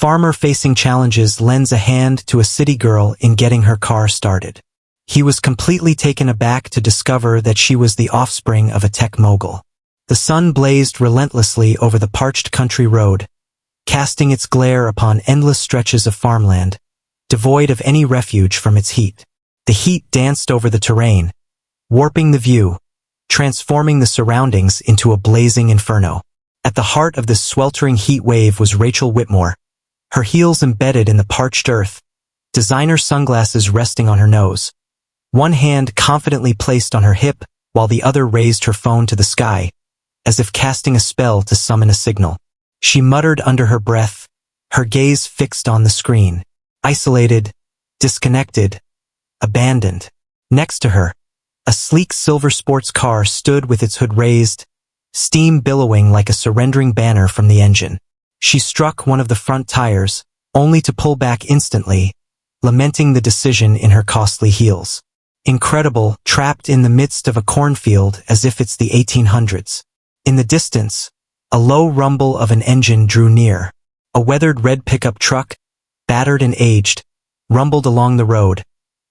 farmer facing challenges lends a hand to a city girl in getting her car started. He was completely taken aback to discover that she was the offspring of a tech mogul. The sun blazed relentlessly over the parched country road, casting its glare upon endless stretches of farmland, devoid of any refuge from its heat. The heat danced over the terrain, warping the view, transforming the surroundings into a blazing inferno. At the heart of this sweltering heat wave was Rachel Whitmore, her heels embedded in the parched earth, designer sunglasses resting on her nose, one hand confidently placed on her hip while the other raised her phone to the sky, as if casting a spell to summon a signal. She muttered under her breath, her gaze fixed on the screen. Isolated, disconnected, abandoned. Next to her, a sleek silver sports car stood with its hood raised, steam billowing like a surrendering banner from the engine. She struck one of the front tires, only to pull back instantly, lamenting the decision in her costly heels. Incredible, trapped in the midst of a cornfield as if it's the 1800s. In the distance, a low rumble of an engine drew near. A weathered red pickup truck, battered and aged, rumbled along the road,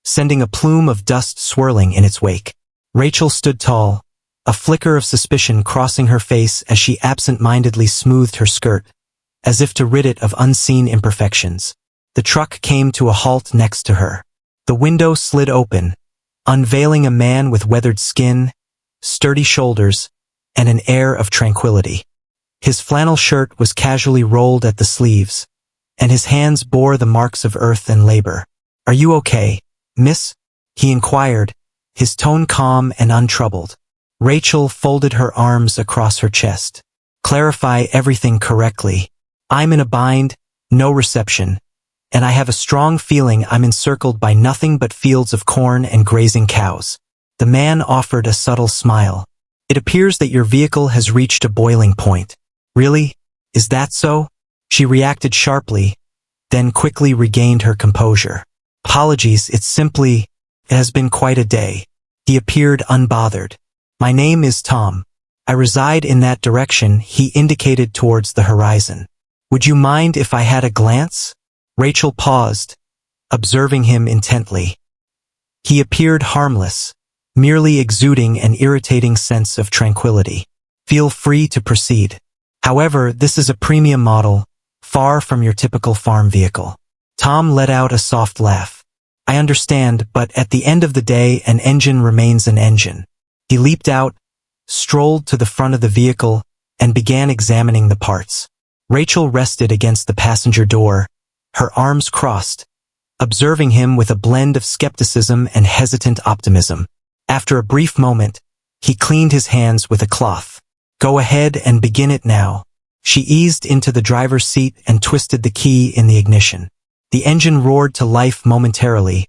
sending a plume of dust swirling in its wake. Rachel stood tall, a flicker of suspicion crossing her face as she absent-mindedly smoothed her skirt, as if to rid it of unseen imperfections. The truck came to a halt next to her. The window slid open, unveiling a man with weathered skin, sturdy shoulders, and an air of tranquility. His flannel shirt was casually rolled at the sleeves, and his hands bore the marks of earth and labor. "Are you okay, miss?" he inquired, his tone calm and untroubled. Rachel folded her arms across her chest. "Clarify everything correctly. I'm in a bind, no reception, and I have a strong feeling I'm encircled by nothing but fields of corn and grazing cows." The man offered a subtle smile. "It appears that your vehicle has reached a boiling point." "Really? Is that so?" She reacted sharply, then quickly regained her composure. "Apologies, it has been quite a day." He appeared unbothered. "My name is Tom. I reside in that direction," he indicated towards the horizon. "Would you mind if I had a glance?" Rachel paused, observing him intently. He appeared harmless, merely exuding an irritating sense of tranquility. "Feel free to proceed. However, this is a premium model, far from your typical farm vehicle." Tom let out a soft laugh. "I understand, but at the end of the day, an engine remains an engine." He leaped out, strolled to the front of the vehicle, and began examining the parts. Rachel rested against the passenger door, her arms crossed, observing him with a blend of skepticism and hesitant optimism. After a brief moment, he cleaned his hands with a cloth. "Go ahead and begin it now." She eased into the driver's seat and twisted the key in the ignition. The engine roared to life momentarily,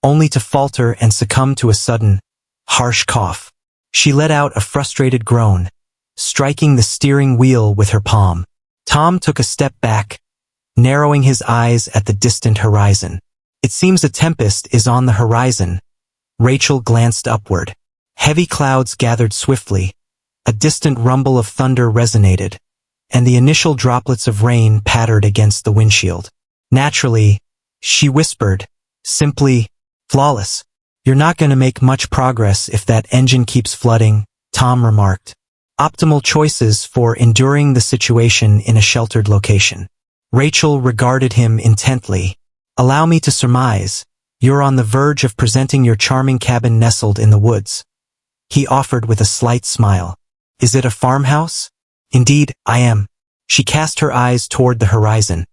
only to falter and succumb to a sudden, harsh cough. She let out a frustrated groan, striking the steering wheel with her palm. Tom took a step back, narrowing his eyes at the distant horizon. "It seems a tempest is on the horizon." Rachel glanced upward. Heavy clouds gathered swiftly, a distant rumble of thunder resonated, and the initial droplets of rain pattered against the windshield. "Naturally," she whispered, "simply flawless." "You're not going to make much progress if that engine keeps flooding," Tom remarked. "Optimal choices for enduring the situation in a sheltered location." Rachel regarded him intently. "Allow me to surmise, you're on the verge of presenting your charming cabin nestled in the woods," he offered with a slight smile. "Is it a farmhouse?" "Indeed, I am." She cast her eyes toward the horizon,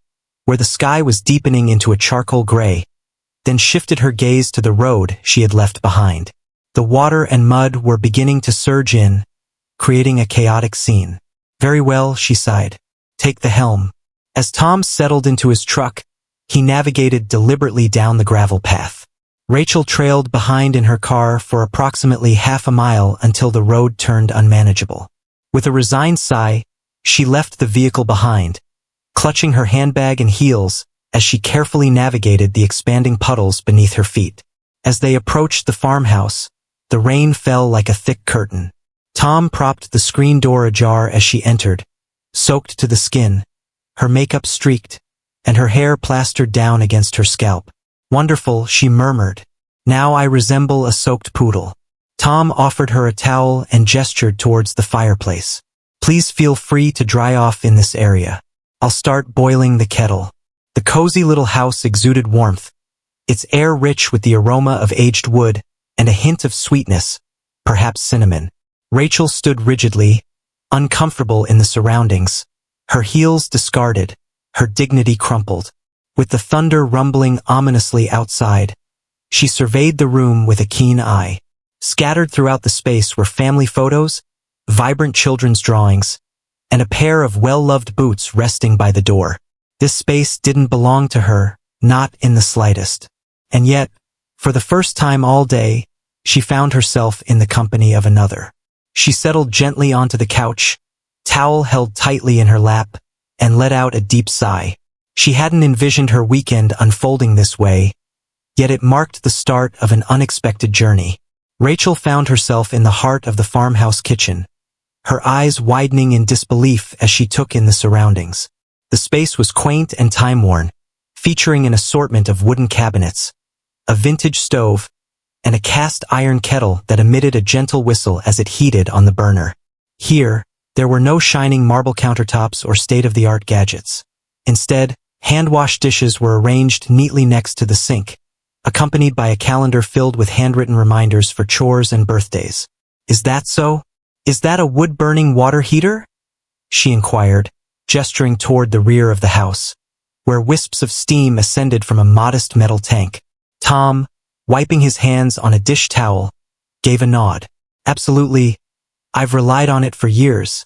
where the sky was deepening into a charcoal gray, then shifted her gaze to the road she had left behind. The water and mud were beginning to surge in, creating a chaotic scene. "Very well," she sighed. "Take the helm." As Tom settled into his truck, he navigated deliberately down the gravel path. Rachel trailed behind in her car for approximately half a mile until the road turned unmanageable. With a resigned sigh, she left the vehicle behind, clutching her handbag and heels as she carefully navigated the expanding puddles beneath her feet. As they approached the farmhouse, the rain fell like a thick curtain. Tom propped the screen door ajar as she entered, soaked to the skin, her makeup streaked, and her hair plastered down against her scalp. "Wonderful," she murmured. "Now I resemble a soaked poodle." Tom offered her a towel and gestured towards the fireplace. "Please feel free to dry off in this area. I'll start boiling the kettle." The cozy little house exuded warmth, its air rich with the aroma of aged wood and a hint of sweetness, perhaps cinnamon. Rachel stood rigidly, uncomfortable in the surroundings, her heels discarded, her dignity crumpled. With the thunder rumbling ominously outside, she surveyed the room with a keen eye. Scattered throughout the space were family photos, vibrant children's drawings, and a pair of well-loved boots resting by the door. This space didn't belong to her, not in the slightest. And yet, for the first time all day, she found herself in the company of another. She settled gently onto the couch, towel held tightly in her lap, and let out a deep sigh. She hadn't envisioned her weekend unfolding this way, yet it marked the start of an unexpected journey. Rachel found herself in the heart of the farmhouse kitchen, her eyes widening in disbelief as she took in the surroundings. The space was quaint and time-worn, featuring an assortment of wooden cabinets, a vintage stove, and a cast-iron kettle that emitted a gentle whistle as it heated on the burner. Here, there were no shining marble countertops or state-of-the-art gadgets. Instead, hand-washed dishes were arranged neatly next to the sink, accompanied by a calendar filled with handwritten reminders for chores and birthdays. "Is that so? Is that a wood-burning water heater?" she inquired, gesturing toward the rear of the house, where wisps of steam ascended from a modest metal tank. Tom, wiping his hands on a dish towel, gave a nod. "Absolutely. I've relied on it for years.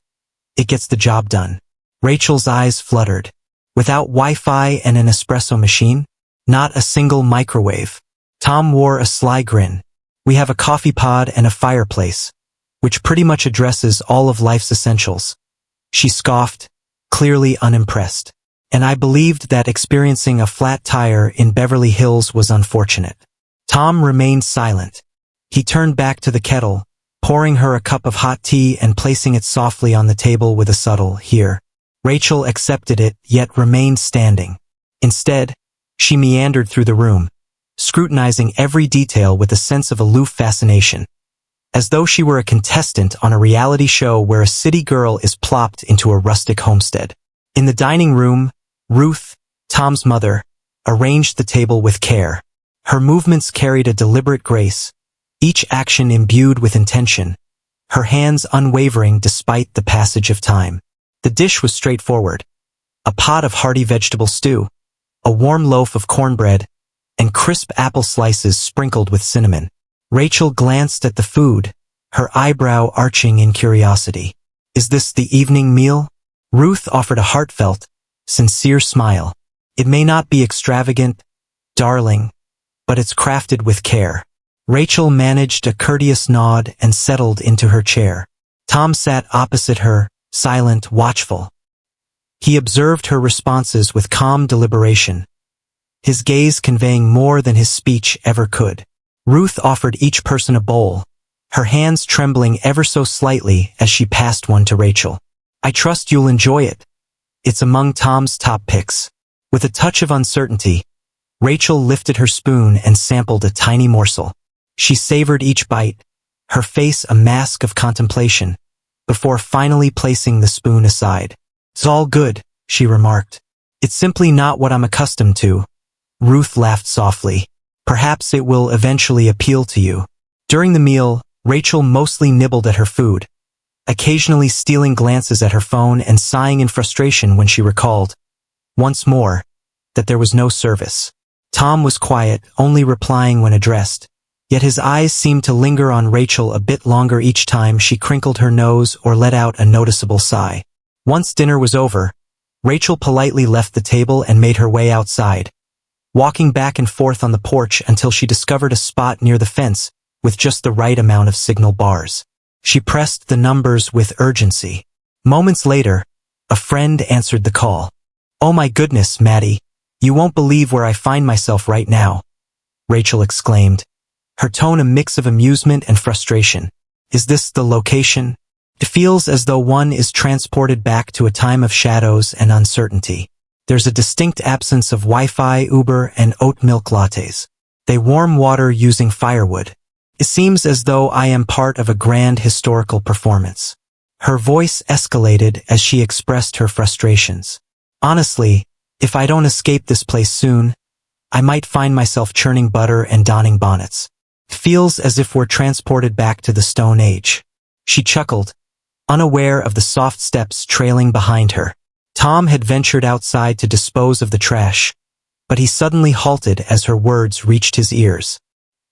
It gets the job done." Rachel's eyes fluttered. Without Wi-Fi and an espresso machine? Not a single microwave. Tom wore a sly grin. "We have a coffee pod and a fireplace, which pretty much addresses all of life's essentials." She scoffed, clearly unimpressed. "And I believed that experiencing a flat tire in Beverly Hills was unfortunate." Tom remained silent. He turned back to the kettle, pouring her a cup of hot tea and placing it softly on the table with a subtle "here." Rachel accepted it, yet remained standing. Instead, she meandered through the room, scrutinizing every detail with a sense of aloof fascination, as though she were a contestant on a reality show where a city girl is plopped into a rustic homestead. In the dining room, Ruth, Tom's mother, arranged the table with care. Her movements carried a deliberate grace, each action imbued with intention, her hands unwavering despite the passage of time. The dish was straightforward: a pot of hearty vegetable stew, a warm loaf of cornbread, and crisp apple slices sprinkled with cinnamon. Rachel glanced at the food, her eyebrow arching in curiosity. "Is this the evening meal?" Ruth offered a heartfelt, sincere smile. "It may not be extravagant, darling, but it's crafted with care." Rachel managed a courteous nod and settled into her chair. Tom sat opposite her, silent, watchful. He observed her responses with calm deliberation, his gaze conveying more than his speech ever could. Ruth offered each person a bowl, her hands trembling ever so slightly as she passed one to Rachel. "I trust you'll enjoy it. It's among Tom's top picks." With a touch of uncertainty, Rachel lifted her spoon and sampled a tiny morsel. She savored each bite, her face a mask of contemplation, before finally placing the spoon aside. "It's all good," she remarked. "It's simply not what I'm accustomed to." Ruth laughed softly. "Perhaps it will eventually appeal to you." During the meal, Rachel mostly nibbled at her food, occasionally stealing glances at her phone and sighing in frustration when she recalled, once more, that there was no service. Tom was quiet, only replying when addressed, yet his eyes seemed to linger on Rachel a bit longer each time she crinkled her nose or let out a noticeable sigh. Once dinner was over, Rachel politely left the table and made her way outside, walking back and forth on the porch until she discovered a spot near the fence with just the right amount of signal bars. She pressed the numbers with urgency. Moments later, a friend answered the call. "Oh my goodness, Maddie, you won't believe where I find myself right now," Rachel exclaimed, her tone a mix of amusement and frustration. "Is this the location? It feels as though one is transported back to a time of shadows and uncertainty." There's a distinct absence of Wi-Fi, Uber, and oat milk lattes. They warm water using firewood. It seems as though I am part of a grand historical performance. Her voice escalated as she expressed her frustrations. Honestly, if I don't escape this place soon, I might find myself churning butter and donning bonnets. It feels as if we're transported back to the Stone Age. She chuckled, unaware of the soft steps trailing behind her. Tom had ventured outside to dispose of the trash, but he suddenly halted as her words reached his ears.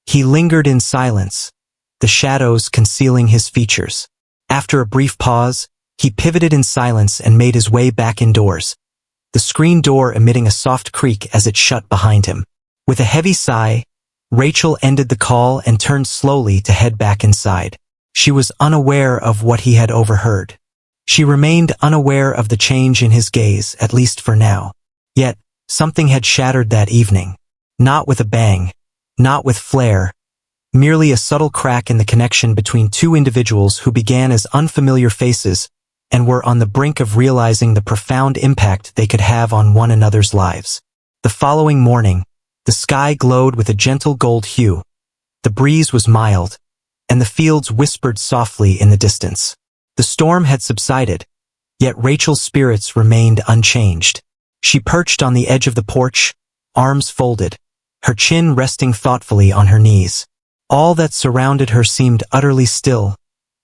He lingered in silence, the shadows concealing his features. After a brief pause, he pivoted in silence and made his way back indoors, the screen door emitting a soft creak as it shut behind him. With a heavy sigh, Rachel ended the call and turned slowly to head back inside. She was unaware of what he had overheard. She remained unaware of the change in his gaze, at least for now. Yet, something had shattered that evening. Not with a bang, not with flair, merely a subtle crack in the connection between two individuals who began as unfamiliar faces and were on the brink of realizing the profound impact they could have on one another's lives. The following morning, the sky glowed with a gentle gold hue. The breeze was mild, and the fields whispered softly in the distance. The storm had subsided, yet Rachel's spirits remained unchanged. She perched on the edge of the porch, arms folded, her chin resting thoughtfully on her knees. All that surrounded her seemed utterly still,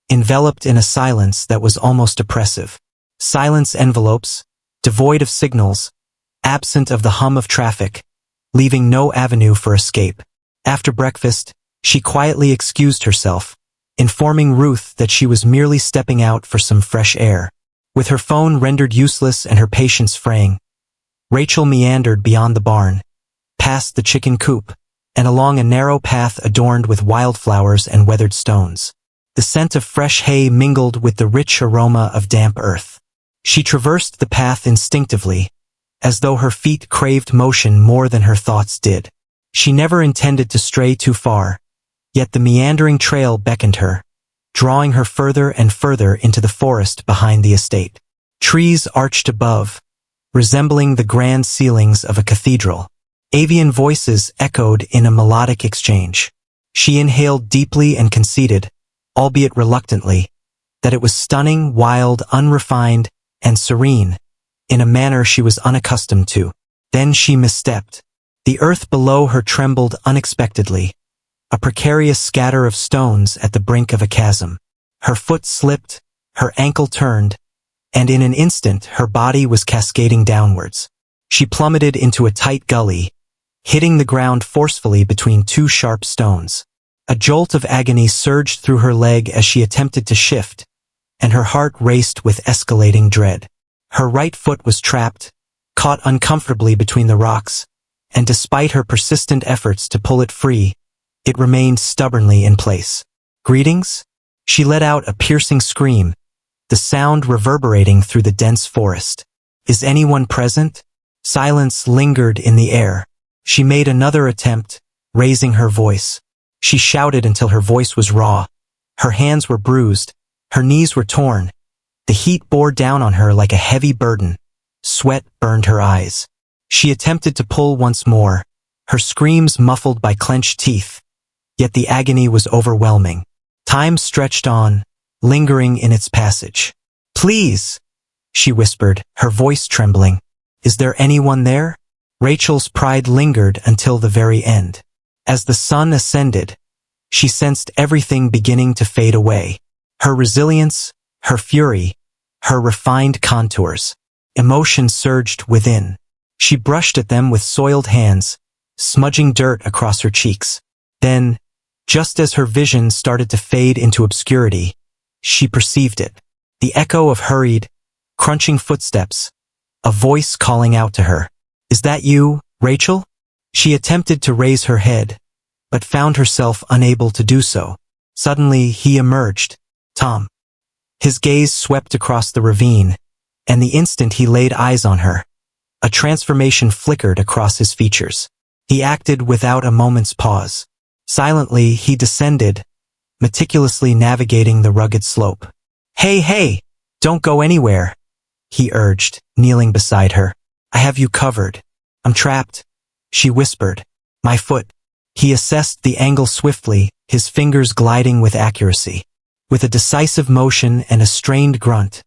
enveloped in a silence that was almost oppressive. Silence envelopes, devoid of signals, absent of the hum of traffic, leaving no avenue for escape. After breakfast, she quietly excused herself, informing Ruth that she was merely stepping out for some fresh air. With her phone rendered useless and her patience fraying, Rachel meandered beyond the barn, past the chicken coop, and along a narrow path adorned with wildflowers and weathered stones. The scent of fresh hay mingled with the rich aroma of damp earth. She traversed the path instinctively, as though her feet craved motion more than her thoughts did. She never intended to stray too far, yet the meandering trail beckoned her, drawing her further and further into the forest behind the estate. Trees arched above, resembling the grand ceilings of a cathedral. Avian voices echoed in a melodic exchange. She inhaled deeply and conceded, albeit reluctantly, that it was stunning, wild, unrefined, and serene, in a manner she was unaccustomed to. Then she misstepped. The earth below her trembled unexpectedly, a precarious scatter of stones at the brink of a chasm. Her foot slipped, her ankle turned, and in an instant her body was cascading downwards. She plummeted into a tight gully, hitting the ground forcefully between two sharp stones. A jolt of agony surged through her leg as she attempted to shift, and her heart raced with escalating dread. Her right foot was trapped, caught uncomfortably between the rocks, and despite her persistent efforts to pull it free, it remained stubbornly in place. "Greetings?" She let out a piercing scream, the sound reverberating through the dense forest. "Is anyone present?" Silence lingered in the air. She made another attempt, raising her voice. She shouted until her voice was raw. Her hands were bruised, her knees were torn. The heat bore down on her like a heavy burden. Sweat burned her eyes. She attempted to pull once more, her screams muffled by clenched teeth. Yet the agony was overwhelming. Time stretched on, lingering in its passage. "Please," she whispered, her voice trembling. "Is there anyone there?" Rachel's pride lingered until the very end. As the sun ascended, she sensed everything beginning to fade away. Her resilience, her fury, her refined contours. Emotion surged within. She brushed at them with soiled hands, smudging dirt across her cheeks. Then, just as her vision started to fade into obscurity, she perceived it. The echo of hurried, crunching footsteps, a voice calling out to her. "Is that you, Rachel?" She attempted to raise her head, but found herself unable to do so. Suddenly, he emerged. Tom. His gaze swept across the ravine, and the instant he laid eyes on her, a transformation flickered across his features. He acted without a moment's pause. Silently, he descended, meticulously navigating the rugged slope. "Hey, don't go anywhere," he urged, kneeling beside her. I have you covered. I'm trapped, she whispered. My foot. He assessed the angle swiftly, his fingers gliding with accuracy. With a decisive motion and a strained grunt,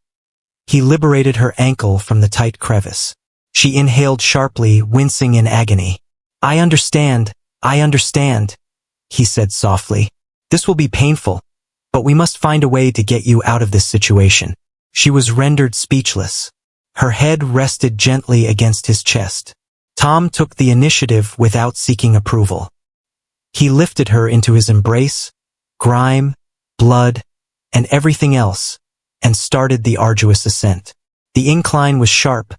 he liberated her ankle from the tight crevice. She inhaled sharply, wincing in agony. I understand, he said softly. This will be painful, but we must find a way to get you out of this situation. She was rendered speechless. Her head rested gently against his chest. Tom took the initiative without seeking approval. He lifted her into his embrace, grime, blood, and everything else, and started the arduous ascent. The incline was sharp,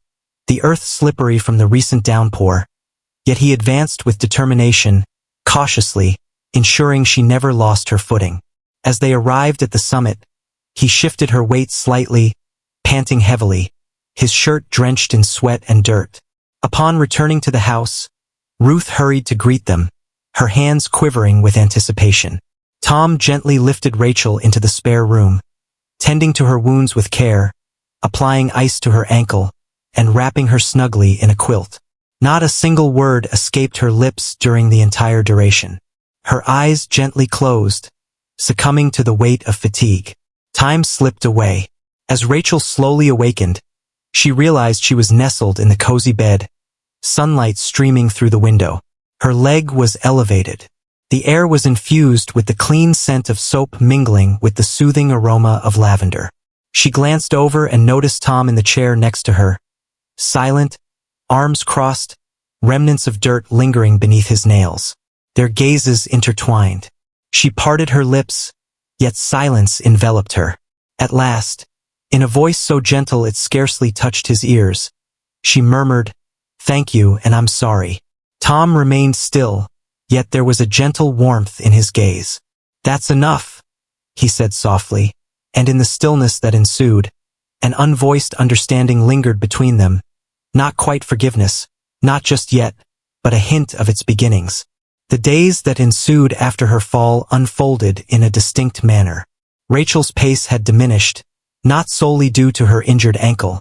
the earth slippery from the recent downpour, yet he advanced with determination, cautiously, ensuring she never lost her footing. As they arrived at the summit, he shifted her weight slightly, panting heavily, his shirt drenched in sweat and dirt. Upon returning to the house, Ruth hurried to greet them, her hands quivering with anticipation. Tom gently lifted Rachel into the spare room, tending to her wounds with care, applying ice to her ankle, and wrapping her snugly in a quilt. Not a single word escaped her lips during the entire duration. Her eyes gently closed, succumbing to the weight of fatigue. Time slipped away. As Rachel slowly awakened, she realized she was nestled in the cozy bed, sunlight streaming through the window. Her leg was elevated. The air was infused with the clean scent of soap mingling with the soothing aroma of lavender. She glanced over and noticed Tom in the chair next to her, silent, arms crossed, remnants of dirt lingering beneath his nails. Their gazes intertwined. She parted her lips, yet silence enveloped her. At last, in a voice so gentle it scarcely touched his ears, she murmured, "Thank you, and I'm sorry." Tom remained still, yet there was a gentle warmth in his gaze. "That's enough," he said softly, and in the stillness that ensued, an unvoiced understanding lingered between them. Not quite forgiveness, not just yet, but a hint of its beginnings. The days that ensued after her fall unfolded in a distinct manner. Rachel's pace had diminished, not solely due to her injured ankle,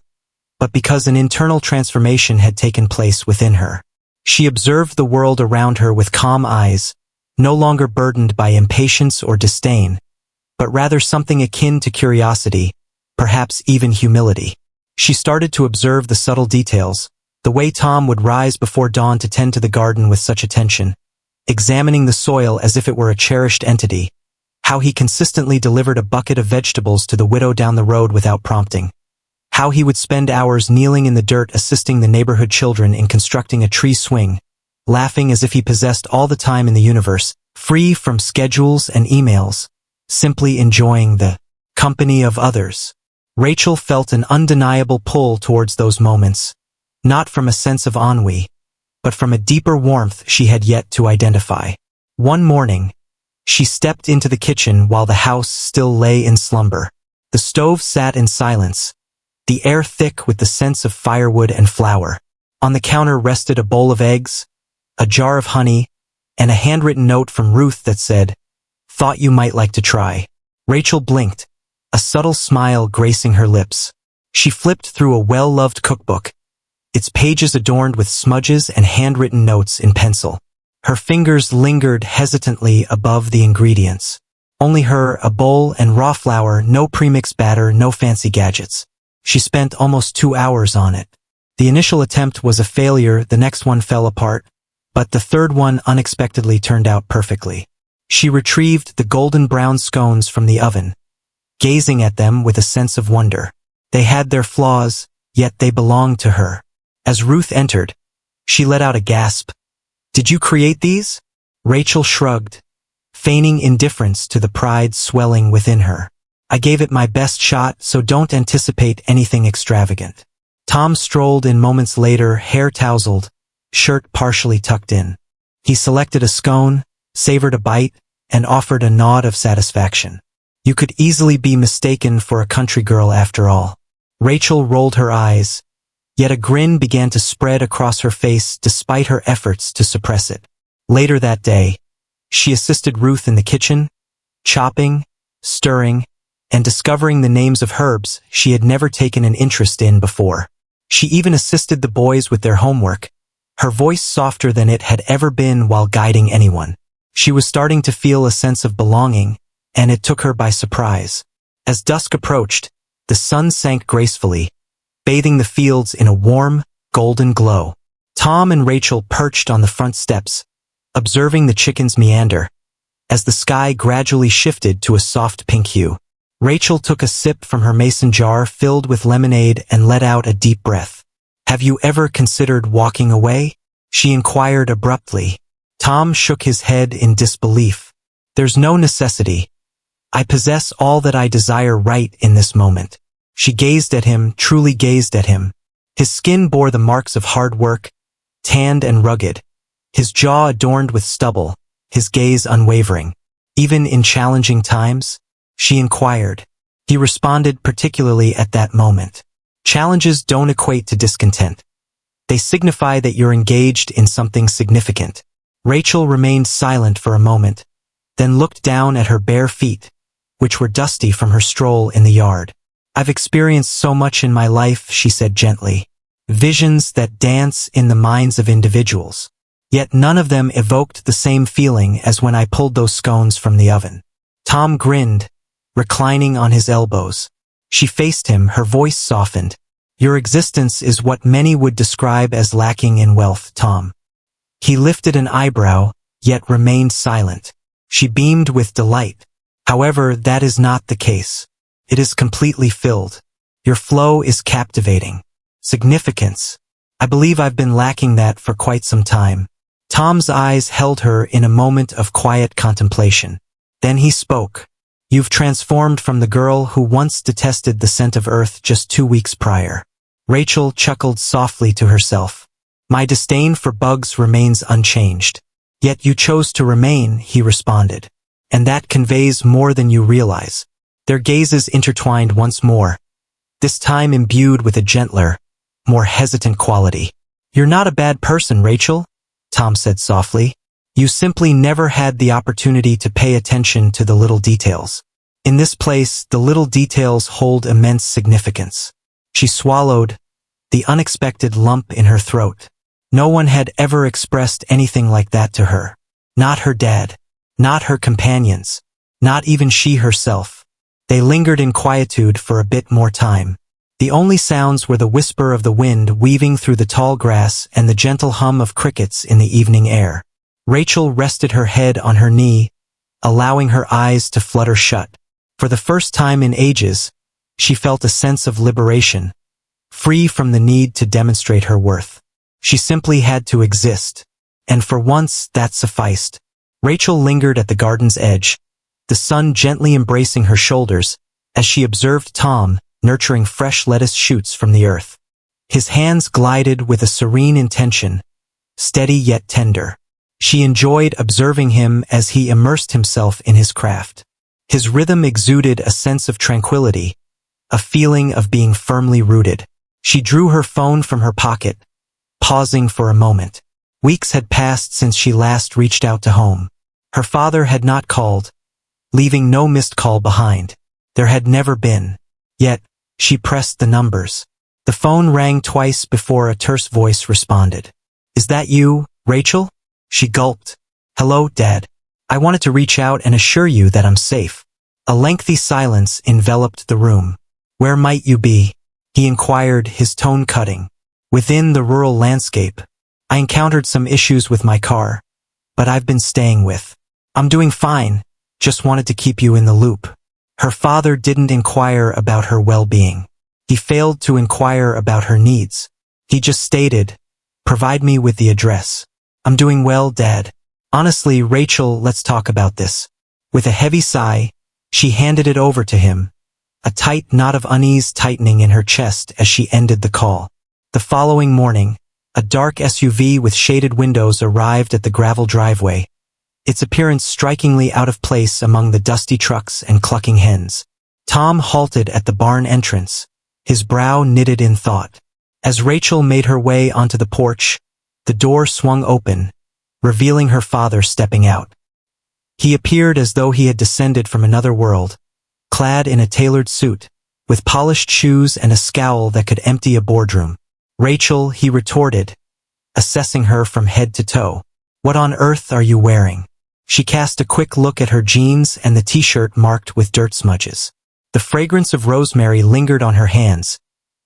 but because an internal transformation had taken place within her. She observed the world around her with calm eyes, no longer burdened by impatience or disdain, but rather something akin to curiosity, perhaps even humility. She started to observe the subtle details, the way Tom would rise before dawn to tend to the garden with such attention, examining the soil as if it were a cherished entity, how he consistently delivered a bucket of vegetables to the widow down the road without prompting, how he would spend hours kneeling in the dirt assisting the neighborhood children in constructing a tree swing, laughing as if he possessed all the time in the universe, free from schedules and emails, simply enjoying the company of others. Rachel felt an undeniable pull towards those moments, not from a sense of ennui, but from a deeper warmth she had yet to identify. One morning, she stepped into the kitchen while the house still lay in slumber. The stove sat in silence, the air thick with the scents of firewood and flour. On the counter rested a bowl of eggs, a jar of honey, and a handwritten note from Ruth that said, "Thought you might like to try." Rachel blinked, a subtle smile gracing her lips. She flipped through a well-loved cookbook, its pages adorned with smudges and handwritten notes in pencil. Her fingers lingered hesitantly above the ingredients. Only her, a bowl, and raw flour, no premix batter, no fancy gadgets. She spent almost 2 hours on it. The initial attempt was a failure, the next one fell apart, but the third one unexpectedly turned out perfectly. She retrieved the golden brown scones from the oven, gazing at them with a sense of wonder. They had their flaws, yet they belonged to her. As Ruth entered, she let out a gasp. "Did you create these?" Rachel shrugged, feigning indifference to the pride swelling within her. "I gave it my best shot, so don't anticipate anything extravagant." Tom strolled in moments later, hair tousled, shirt partially tucked in. He selected a scone, savored a bite, and offered a nod of satisfaction. "You could easily be mistaken for a country girl after all." Rachel rolled her eyes, yet a grin began to spread across her face despite her efforts to suppress it. Later that day, she assisted Ruth in the kitchen, chopping, stirring, and discovering the names of herbs she had never taken an interest in before. She even assisted the boys with their homework, her voice softer than it had ever been while guiding anyone. She was starting to feel a sense of belonging, and it took her by surprise. As dusk approached, the sun sank gracefully, bathing the fields in a warm, golden glow. Tom and Rachel perched on the front steps, observing the chickens meander, as the sky gradually shifted to a soft pink hue. Rachel took a sip from her mason jar filled with lemonade and let out a deep breath. "Have you ever considered walking away?" she inquired abruptly. Tom shook his head in disbelief. "There's no necessity. I possess all that I desire right in this moment." She gazed at him, truly gazed at him. His skin bore the marks of hard work, tanned and rugged, his jaw adorned with stubble, his gaze unwavering. "Even in challenging times?" she inquired. He responded particularly at that moment. "Challenges don't equate to discontent. They signify that you're engaged in something significant." Rachel remained silent for a moment, then looked down at her bare feet, which were dusty from her stroll in the yard. "I've experienced so much in my life," she said gently. "Visions that dance in the minds of individuals. Yet none of them evoked the same feeling as when I pulled those scones from the oven." Tom grinned, reclining on his elbows. She faced him, her voice softened. "Your existence is what many would describe as lacking in wealth, Tom." He lifted an eyebrow, yet remained silent. She beamed with delight. "However, that is not the case. It is completely filled. Your flow is captivating. Significance. I believe I've been lacking that for quite some time." Tom's eyes held her in a moment of quiet contemplation. Then he spoke. "You've transformed from the girl who once detested the scent of earth just 2 weeks prior." Rachel chuckled softly to herself. "My disdain for bugs remains unchanged." "Yet you chose to remain," he responded. "And that conveys more than you realize." Their gazes intertwined once more, this time imbued with a gentler, more hesitant quality. "You're not a bad person, Rachel," Tom said softly. "You simply never had the opportunity to pay attention to the little details. In this place, the little details hold immense significance." She swallowed, the unexpected lump in her throat. No one had ever expressed anything like that to her. Not her dad, not her companions, not even she herself. They lingered in quietude for a bit more time. The only sounds were the whisper of the wind weaving through the tall grass and the gentle hum of crickets in the evening air. Rachel rested her head on her knee, allowing her eyes to flutter shut. For the first time in ages, she felt a sense of liberation, free from the need to demonstrate her worth. She simply had to exist, and for once that sufficed. Rachel lingered at the garden's edge, the sun gently embracing her shoulders, as she observed Tom nurturing fresh lettuce shoots from the earth. His hands glided with a serene intention, steady yet tender. She enjoyed observing him as he immersed himself in his craft. His rhythm exuded a sense of tranquility, a feeling of being firmly rooted. She drew her phone from her pocket, pausing for a moment. Weeks had passed since she last reached out to home. Her father had not called, leaving no missed call behind. There had never been. Yet, she pressed the numbers. The phone rang twice before a terse voice responded. "Is that you, Rachel?" She gulped. "Hello, Dad. I wanted to reach out and assure you that I'm safe." A lengthy silence enveloped the room. "Where might you be?" he inquired, his tone cutting. "Within the rural landscape. I encountered some issues with my car, but I've been staying with. I'm doing fine, just wanted to keep you in the loop." Her father didn't inquire about her well-being. He failed to inquire about her needs. He just stated, "Provide me with the address." "I'm doing well, Dad. Honestly, Rachel, let's talk about this." With a heavy sigh, she handed it over to him, a tight knot of unease tightening in her chest as she ended the call. The following morning, a dark SUV with shaded windows arrived at the gravel driveway, its appearance strikingly out of place among the dusty trucks and clucking hens. Tom halted at the barn entrance, his brow knitted in thought. As Rachel made her way onto the porch, the door swung open, revealing her father stepping out. He appeared as though he had descended from another world, clad in a tailored suit, with polished shoes and a scowl that could empty a boardroom. Rachel, he retorted, assessing her from head to toe. What on earth are you wearing? She cast a quick look at her jeans and the t-shirt marked with dirt smudges. The fragrance of rosemary lingered on her hands,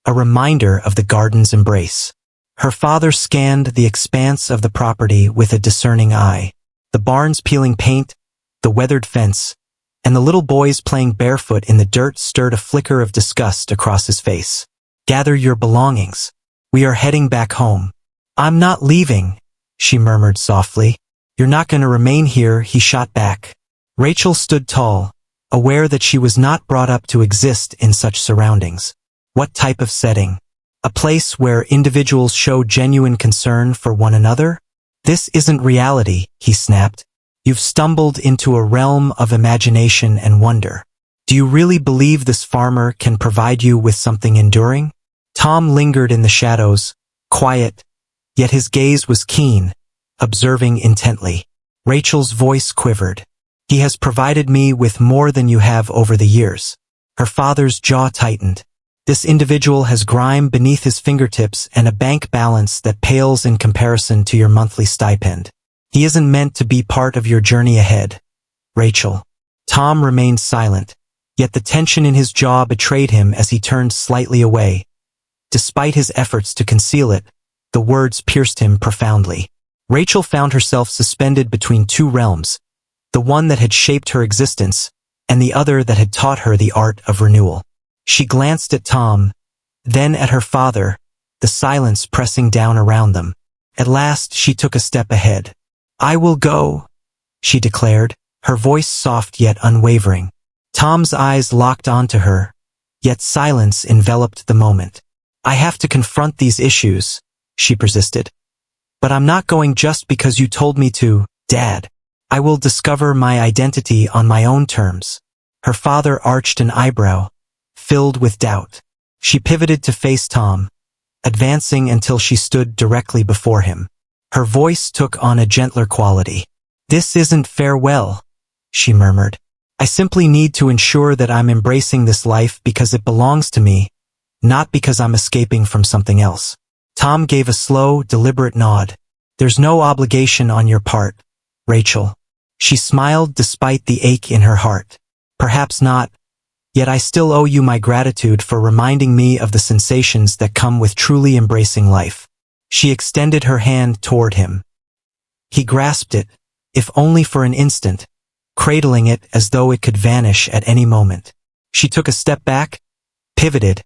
a reminder of the garden's embrace. Her father scanned the expanse of the property with a discerning eye. The barns peeling paint, the weathered fence, and the little boys playing barefoot in the dirt stirred a flicker of disgust across his face. Gather your belongings. We are heading back home. I'm not leaving, she murmured softly. You're not going to remain here, he shot back. Rachel stood tall, aware that she was not brought up to exist in such surroundings. What type of setting? A place where individuals show genuine concern for one another? This isn't reality, he snapped. You've stumbled into a realm of imagination and wonder. Do you really believe this farmer can provide you with something enduring? Tom lingered in the shadows, quiet, yet his gaze was keen, observing intently. Rachel's voice quivered. He has provided me with more than you have over the years. Her father's jaw tightened. This individual has grime beneath his fingertips and a bank balance that pales in comparison to your monthly stipend. He isn't meant to be part of your journey ahead, Rachel. Tom remained silent, yet the tension in his jaw betrayed him as he turned slightly away. Despite his efforts to conceal it, the words pierced him profoundly. Rachel found herself suspended between two realms, the one that had shaped her existence, and the other that had taught her the art of renewal. She glanced at Tom, then at her father, the silence pressing down around them. At last she took a step ahead. I will go, she declared, her voice soft yet unwavering. Tom's eyes locked onto her, yet silence enveloped the moment. I have to confront these issues, she persisted. But I'm not going just because you told me to, Dad. I will discover my identity on my own terms. Her father arched an eyebrow, filled with doubt. She pivoted to face Tom, advancing until she stood directly before him. Her voice took on a gentler quality. This isn't farewell, she murmured. I simply need to ensure that I'm embracing this life because it belongs to me, not because I'm escaping from something else. Tom gave a slow, deliberate nod. There's no obligation on your part, Rachel. She smiled despite the ache in her heart. Perhaps not, yet I still owe you my gratitude for reminding me of the sensations that come with truly embracing life. She extended her hand toward him. He grasped it, if only for an instant, cradling it as though it could vanish at any moment. She took a step back, pivoted,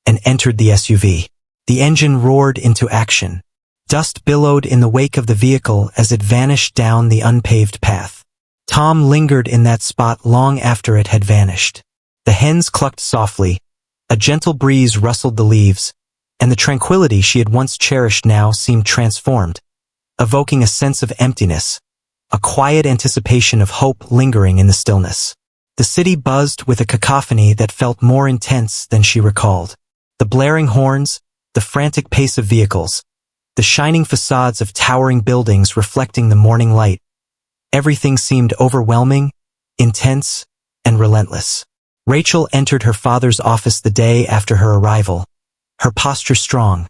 and entered the SUV. The engine roared into action. Dust billowed in the wake of the vehicle as it vanished down the unpaved path. Tom lingered in that spot long after it had vanished. The hens clucked softly, a gentle breeze rustled the leaves, and the tranquility she had once cherished now seemed transformed, evoking a sense of emptiness, a quiet anticipation of hope lingering in the stillness. The city buzzed with a cacophony that felt more intense than she recalled. The blaring horns, the frantic pace of vehicles, the shining facades of towering buildings reflecting the morning light. Everything seemed overwhelming, intense, and relentless. Rachel entered her father's office the day after her arrival, her posture strong,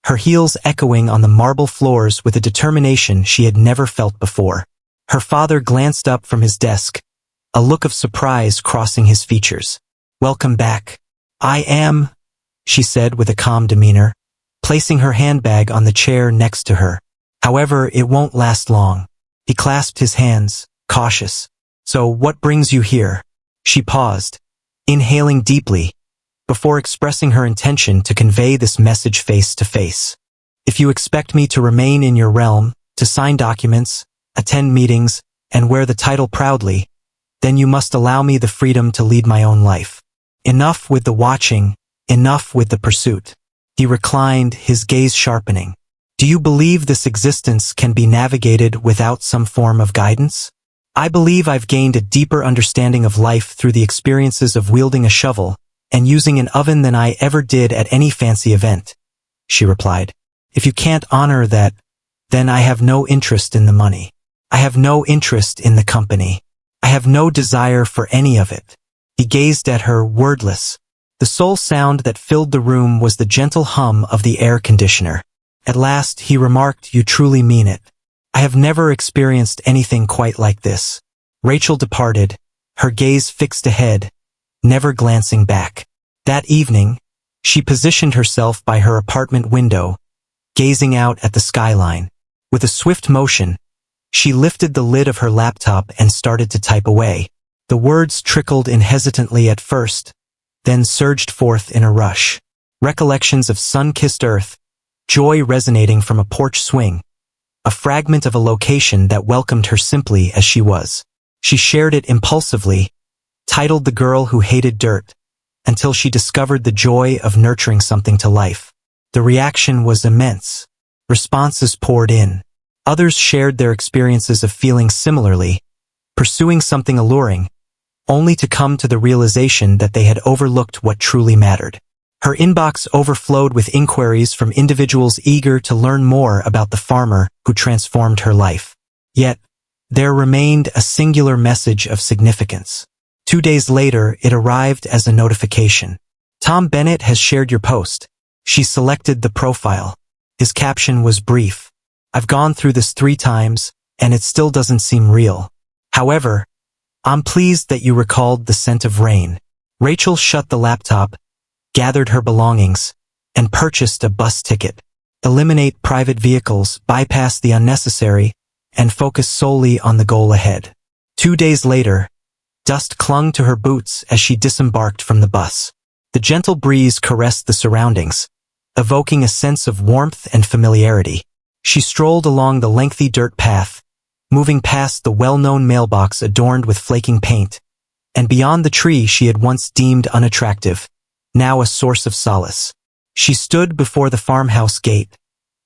her heels echoing on the marble floors with a determination she had never felt before. Her father glanced up from his desk, a look of surprise crossing his features. Welcome back. I am, she said with a calm demeanor, placing her handbag on the chair next to her. However, it won't last long. He clasped his hands, cautious. So what brings you here? She paused, inhaling deeply, before expressing her intention to convey this message face to face. If you expect me to remain in your realm, to sign documents, attend meetings, and wear the title proudly, then you must allow me the freedom to lead my own life. Enough with the watching, enough with the pursuit. He reclined, his gaze sharpening. Do you believe this existence can be navigated without some form of guidance? I believe I've gained a deeper understanding of life through the experiences of wielding a shovel and using an oven than I ever did at any fancy event, she replied. If you can't honor that, then I have no interest in the money. I have no interest in the company. I have no desire for any of it. He gazed at her, wordless, The sole sound that filled the room was the gentle hum of the air conditioner. At last, he remarked, "You truly mean it. I have never experienced anything quite like this." Rachel departed, her gaze fixed ahead, never glancing back. That evening, she positioned herself by her apartment window, gazing out at the skyline. With a swift motion, she lifted the lid of her laptop and started to type away. The words trickled in hesitantly at first, then surged forth in a rush. Recollections of sun-kissed earth, joy resonating from a porch swing, a fragment of a location that welcomed her simply as she was. She shared it impulsively, titled "The Girl Who Hated Dirt," until she discovered the joy of nurturing something to life. The reaction was immense. Responses poured in. Others shared their experiences of feeling similarly, pursuing something alluring, only to come to the realization that they had overlooked what truly mattered. Her inbox overflowed with inquiries from individuals eager to learn more about the farmer who transformed her life. Yet, there remained a singular message of significance. 2 days later, it arrived as a notification. "Tom Bennett has shared your post." She selected the profile. His caption was brief. "I've gone through this 3 times, and it still doesn't seem real. However, I'm pleased that you recalled the scent of rain." Rachel shut the laptop, gathered her belongings, and purchased a bus ticket. Eliminate private vehicles, bypass the unnecessary, and focus solely on the goal ahead. 2 days later, dust clung to her boots as she disembarked from the bus. The gentle breeze caressed the surroundings, evoking a sense of warmth and familiarity. She strolled along the lengthy dirt path, moving past the well-known mailbox adorned with flaking paint, and beyond the tree she had once deemed unattractive, now a source of solace. She stood before the farmhouse gate,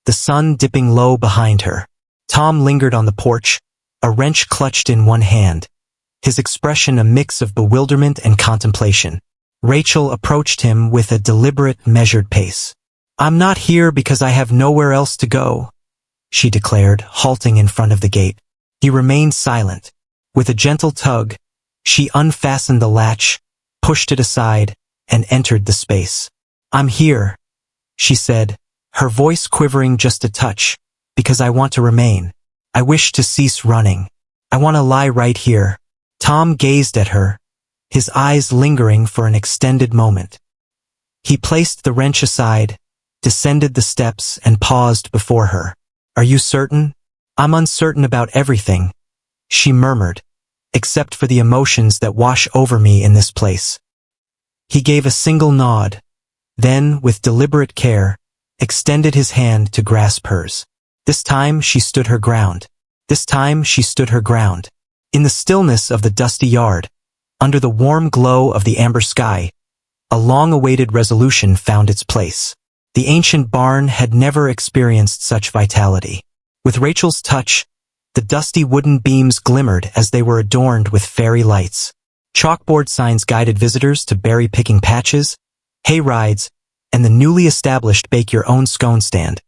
the sun dipping low behind her. Tom lingered on the porch, a wrench clutched in one hand, his expression a mix of bewilderment and contemplation. Rachel approached him with a deliberate, measured pace. "I'm not here because I have nowhere else to go," she declared, halting in front of the gate. He remained silent. With a gentle tug, she unfastened the latch, pushed it aside, and entered the space. "I'm here," she said, her voice quivering just a touch, "because I want to remain. I wish to cease running. I want to lie right here." Tom gazed at her, his eyes lingering for an extended moment. He placed the wrench aside, descended the steps, and paused before her. "Are you certain?" "I'm uncertain about everything," she murmured, "except for the emotions that wash over me in this place." He gave a single nod, then, with deliberate care, extended his hand to grasp hers. This time she stood her ground. This time she stood her ground. In the stillness of the dusty yard, under the warm glow of the amber sky, a long-awaited resolution found its place. The ancient barn had never experienced such vitality. With Rachel's touch, the dusty wooden beams glimmered as they were adorned with fairy lights. Chalkboard signs guided visitors to berry-picking patches, hay rides, and the newly established bake-your-own scone stand,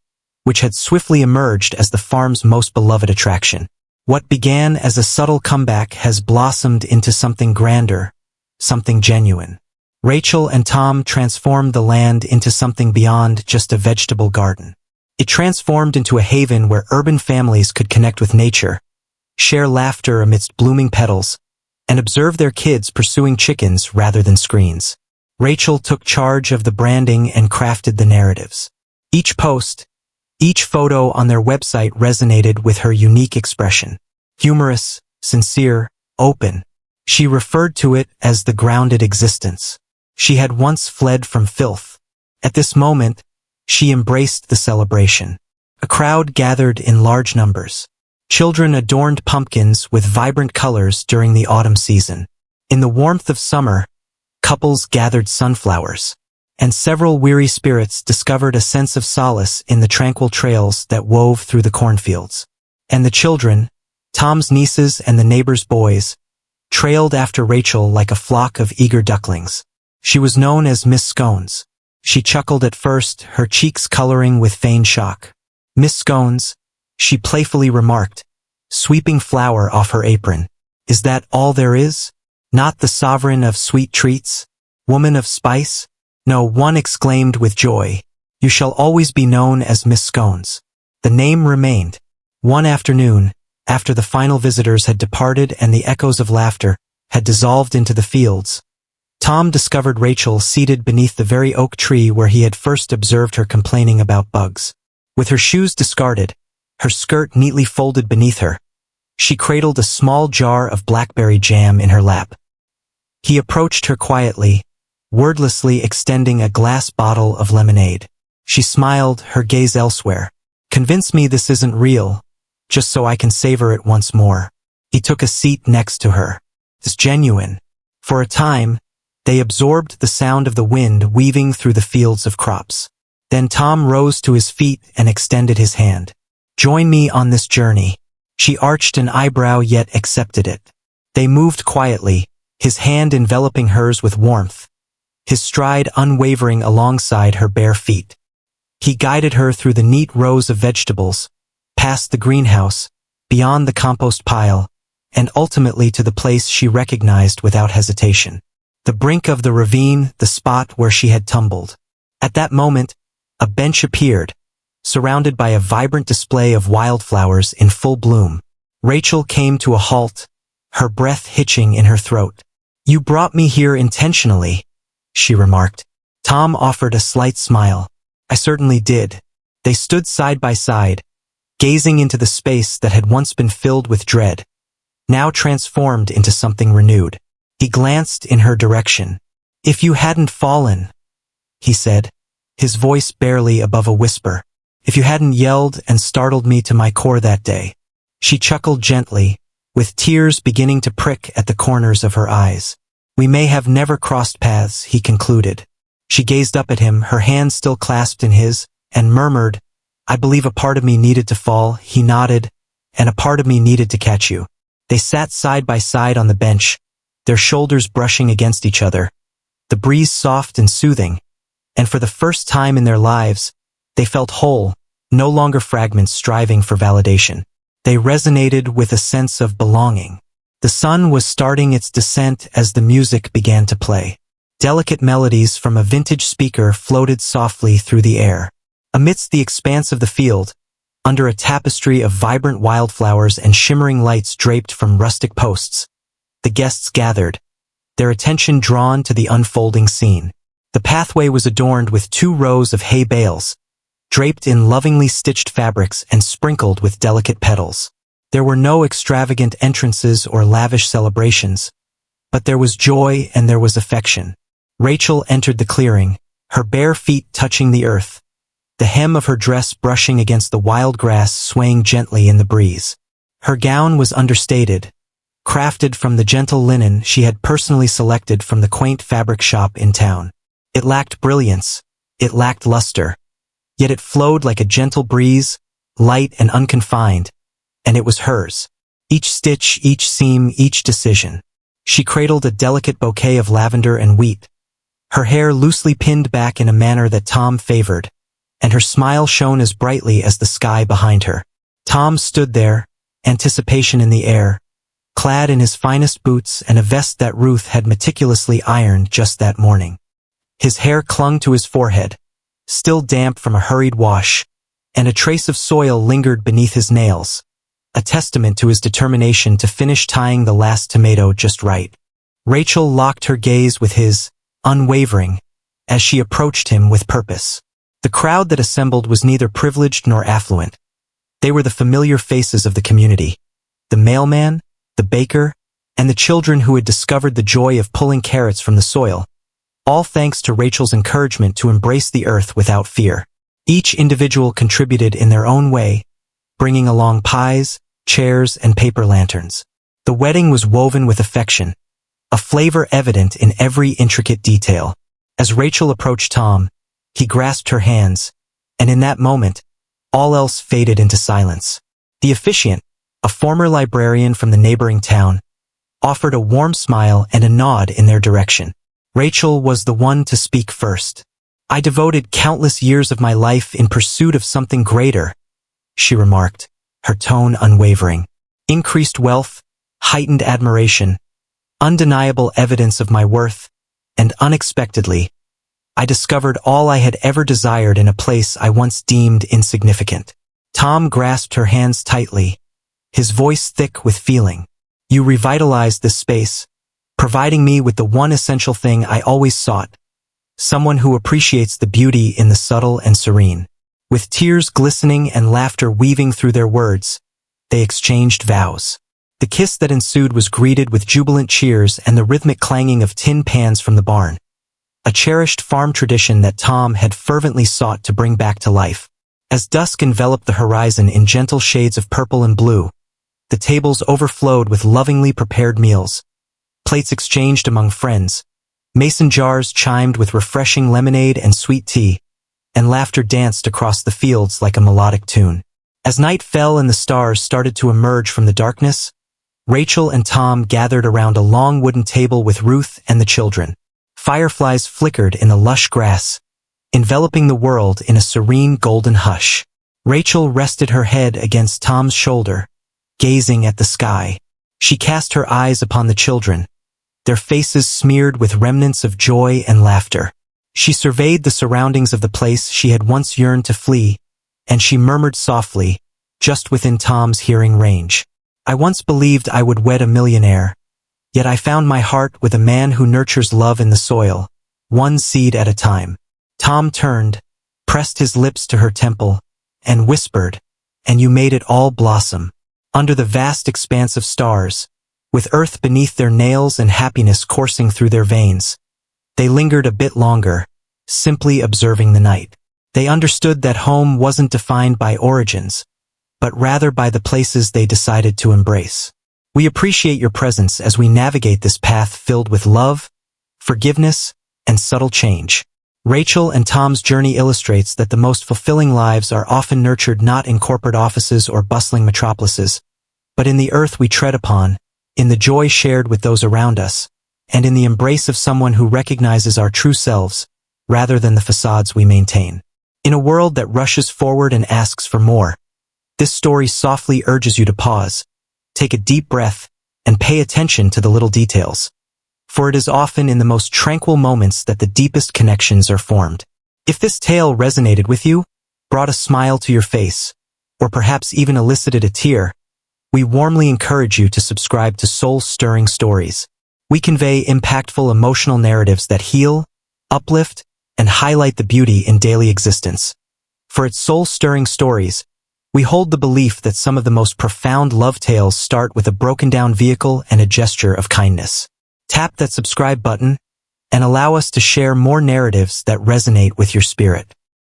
which had swiftly emerged as the farm's most beloved attraction. What began as a subtle comeback has blossomed into something grander, something genuine. Rachel and Tom transformed the land into something beyond just a vegetable garden. It transformed into a haven where urban families could connect with nature, share laughter amidst blooming petals, and observe their kids pursuing chickens rather than screens. Rachel took charge of the branding and crafted the narratives. Each post, each photo on their website resonated with her unique expression. Humorous, sincere, open. She referred to it as the grounded existence. She had once fled from filth. At this moment, she embraced the celebration. A crowd gathered in large numbers. Children adorned pumpkins with vibrant colors during the autumn season. In the warmth of summer, couples gathered sunflowers. And several weary spirits discovered a sense of solace in the tranquil trails that wove through the cornfields. And the children, Tom's nieces and the neighbors' boys, trailed after Rachel like a flock of eager ducklings. She was known as Miss Scones. She chuckled at first, her cheeks coloring with feigned shock. "Miss Scones," she playfully remarked, sweeping flour off her apron. "Is that all there is? Not the sovereign of sweet treats? Woman of spice?" No, one exclaimed with joy. You shall always be known as Miss Scones. The name remained. One afternoon, after the final visitors had departed and the echoes of laughter had dissolved into the fields, Tom discovered Rachel seated beneath the very oak tree where he had first observed her complaining about bugs. With her shoes discarded, her skirt neatly folded beneath her, she cradled a small jar of blackberry jam in her lap. He approached her quietly, wordlessly extending a glass bottle of lemonade. She smiled, her gaze elsewhere. Convince me this isn't real, just so I can savor it once more. He took a seat next to her. It's genuine. For a time, they absorbed the sound of the wind weaving through the fields of crops. Then Tom rose to his feet and extended his hand. Join me on this journey. She arched an eyebrow yet accepted it. They moved quietly, his hand enveloping hers with warmth, his stride unwavering alongside her bare feet. He guided her through the neat rows of vegetables, past the greenhouse, beyond the compost pile, and ultimately to the place she recognized without hesitation. The brink of the ravine, the spot where she had tumbled. At that moment, a bench appeared, surrounded by a vibrant display of wildflowers in full bloom. Rachel came to a halt, her breath hitching in her throat. You brought me here intentionally, she remarked. Tom offered a slight smile. I certainly did. They stood side by side, gazing into the space that had once been filled with dread, now transformed into something renewed. He glanced in her direction. If you hadn't fallen, he said, his voice barely above a whisper. If you hadn't yelled and startled me to my core that day. She chuckled gently, with tears beginning to prick at the corners of her eyes. We may have never crossed paths, he concluded. She gazed up at him, her hand still clasped in his, and murmured, I believe a part of me needed to fall. He nodded, and a part of me needed to catch you. They sat side by side on the bench, their shoulders brushing against each other, the breeze soft and soothing, and for the first time in their lives, they felt whole, no longer fragments striving for validation. They resonated with a sense of belonging. The sun was starting its descent as the music began to play. Delicate melodies from a vintage speaker floated softly through the air. Amidst the expanse of the field, under a tapestry of vibrant wildflowers and shimmering lights draped from rustic posts, the guests gathered, their attention drawn to the unfolding scene. The pathway was adorned with 2 rows of hay bales, draped in lovingly stitched fabrics and sprinkled with delicate petals. There were no extravagant entrances or lavish celebrations, but there was joy and there was affection. Rachel entered the clearing, her bare feet touching the earth, the hem of her dress brushing against the wild grass swaying gently in the breeze. Her gown was understated, crafted from the gentle linen she had personally selected from the quaint fabric shop in town. It lacked brilliance, it lacked luster, yet it flowed like a gentle breeze, light and unconfined, and it was hers. Each stitch, each seam, each decision. She cradled a delicate bouquet of lavender and wheat, her hair loosely pinned back in a manner that Tom favored, and her smile shone as brightly as the sky behind her. Tom stood there, anticipation in the air, clad in his finest boots and a vest that Ruth had meticulously ironed just that morning. His hair clung to his forehead, still damp from a hurried wash, and a trace of soil lingered beneath his nails, a testament to his determination to finish tying the last tomato just right. Rachel locked her gaze with his, unwavering, as she approached him with purpose. The crowd that assembled was neither privileged nor affluent. They were the familiar faces of the community, the mailman, the baker, and the children who had discovered the joy of pulling carrots from the soil, all thanks to Rachel's encouragement to embrace the earth without fear. Each individual contributed in their own way, bringing along pies, chairs, and paper lanterns. The wedding was woven with affection, a flavor evident in every intricate detail. As Rachel approached Tom, he grasped her hands, and in that moment, all else faded into silence. The officiant, a former librarian from the neighboring town, offered a warm smile and a nod in their direction. Rachel was the one to speak first. I devoted countless years of my life in pursuit of something greater, she remarked, her tone unwavering. Increased wealth, heightened admiration, undeniable evidence of my worth, and unexpectedly, I discovered all I had ever desired in a place I once deemed insignificant. Tom grasped her hands tightly, his voice thick with feeling. You revitalized this space, providing me with the one essential thing I always sought, someone who appreciates the beauty in the subtle and serene. With tears glistening and laughter weaving through their words, they exchanged vows. The kiss that ensued was greeted with jubilant cheers and the rhythmic clanging of tin pans from the barn, a cherished farm tradition that Tom had fervently sought to bring back to life. As dusk enveloped the horizon in gentle shades of purple and blue, the tables overflowed with lovingly prepared meals, plates exchanged among friends, mason jars chimed with refreshing lemonade and sweet tea, and laughter danced across the fields like a melodic tune. As night fell and the stars started to emerge from the darkness, Rachel and Tom gathered around a long wooden table with Ruth and the children. Fireflies flickered in the lush grass, enveloping the world in a serene golden hush. Rachel rested her head against Tom's shoulder, gazing at the sky. She cast her eyes upon the children, their faces smeared with remnants of joy and laughter. She surveyed the surroundings of the place she had once yearned to flee, and she murmured softly, just within Tom's hearing range. I once believed I would wed a millionaire, yet I found my heart with a man who nurtures love in the soil, one seed at a time. Tom turned, pressed his lips to her temple, and whispered, and you made it all blossom. Under the vast expanse of stars, with earth beneath their nails and happiness coursing through their veins, they lingered a bit longer, simply observing the night. They understood that home wasn't defined by origins, but rather by the places they decided to embrace. We appreciate your presence as we navigate this path filled with love, forgiveness, and subtle change. Rachel and Tom's journey illustrates that the most fulfilling lives are often nurtured not in corporate offices or bustling metropolises, but in the earth we tread upon, in the joy shared with those around us, and in the embrace of someone who recognizes our true selves, rather than the facades we maintain. In a world that rushes forward and asks for more, this story softly urges you to pause, take a deep breath, and pay attention to the little details. For it is often in the most tranquil moments that the deepest connections are formed. If this tale resonated with you, brought a smile to your face, or perhaps even elicited a tear, we warmly encourage you to subscribe to Soul-Stirring Stories. We convey impactful emotional narratives that heal, uplift, and highlight the beauty in daily existence. For its soul-stirring stories, we hold the belief that some of the most profound love tales start with a broken-down vehicle and a gesture of kindness. Tap that subscribe button and allow us to share more narratives that resonate with your spirit.